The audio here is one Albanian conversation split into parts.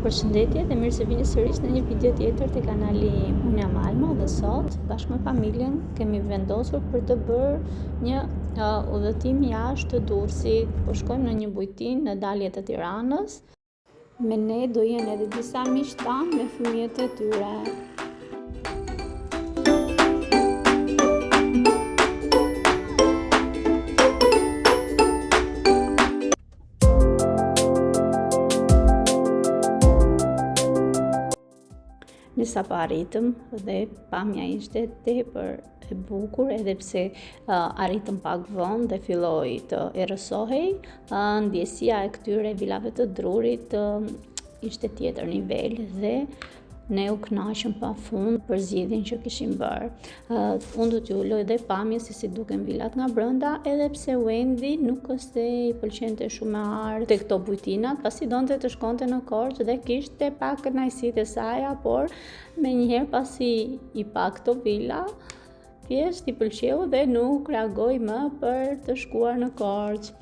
Përshëndetje dhe mirë se vini sërish në një video tjetër të kanali im. Unë jam Alma dhe sot bashkë me familjen kemi vendosur për të bërë një udhëtim jashtë Durrësit. Po shkojmë në një bujtin në dalje të Tiranës. Me ne do jenë edhe disa miq tanë me fëmijët e tyre. Nisa pa arritëm dhe pamja ishte tepër e bukur, edhe pse arritëm pak vonë dhe filloi të errësohej, ndjesia e këtyre vilave të Drurit ishte tjetër nivel dhe ne u kënaqëm pafund për zgjidhjen që kishim bërë. Unë do t'ju loj dhe pamje se si duken vilat nga brenda, edhe pse Wendy nuk është i pëlqente shumë me ardhur te këto bujtina, pasi donte të shkonte në Korçë dhe kishte pak kënaqësitë e saj, por menjëherë pasi i pa këto vila, thjesht i pëlqeu dhe nuk reagoi më për të shkuar në Korçë.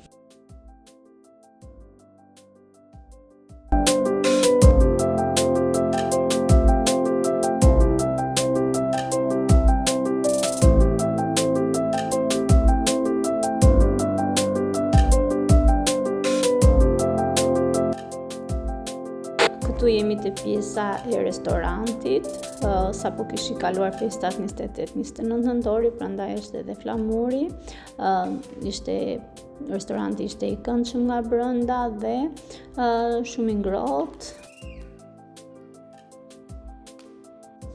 Këtu jemi te pjesa e restorantit, sapo kishi kaluar festat 28-29 nëntori, prandaj është edhe flamuri. Restoranti ishte i këndshëm nga brenda dhe shumë i ngrohtë.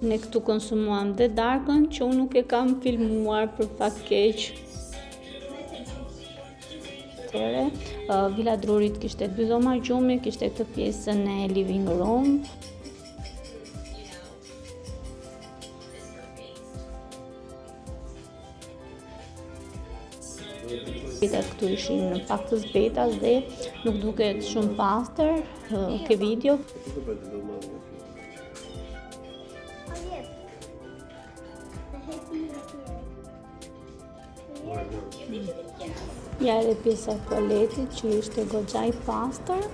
Ne këtu konsumuam dhe darkën që unë nuk e kam filmuar për fat keq. Vila Drurit kishte 2 dhoma gjumi, kishte këtë pjesën e living room. Petat këtu ishin pak të zbetas dhe nuk duket shumë pastër, ke video. Ja edhe pjesa e tualetit që ishte goxha i pastër.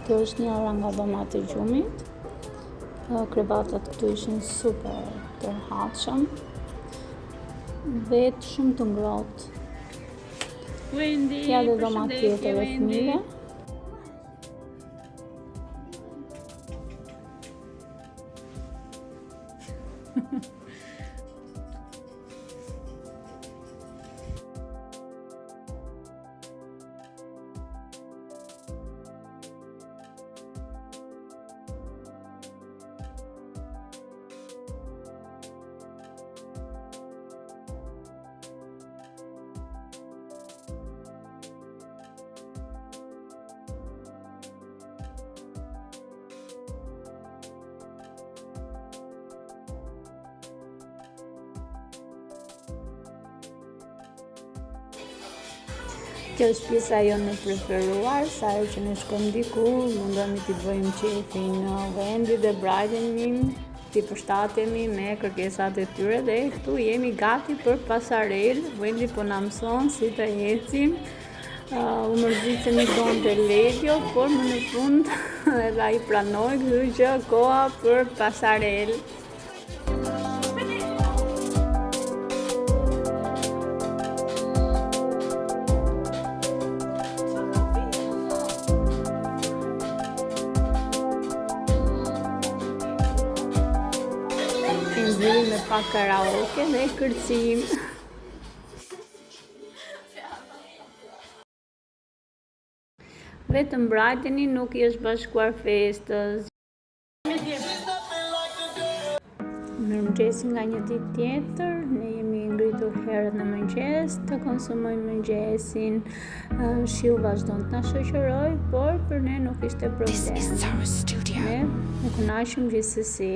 Kjo është një ora nga dhomat e gjumit. Krevatat këtu ishin super të hatshëm dhe shumë të ngrohtë. Ja dhe dhoma tjetër e fëmijëve. Kjo është pjesa jonë e preferuar, sa herë që ne shkojmë diku, mundohemi t'i bëjmë qefin Wendy dhe Brighton, t'i përshtatemi me kërkesat e tyre dhe këtu jemi gati për pasarel. Wendy po na mëson si të ecim. U mërzit se nuk donte Ledio, por më në fund edhe ai pranoi, kështu që koha për pasarel. Me pak karaoke dhe kërcim. Vetëm Brightoni nuk i është bashkuar festës. Mirëmëngjes nga një ditë tjetër, ne jemi ngritur herët në mëngjes të konsumojmë mëngjesin. Shiu vazhdon të na shoqëroj, por për ne nuk ishte problem. Ne u kënaqëm gjithsesi.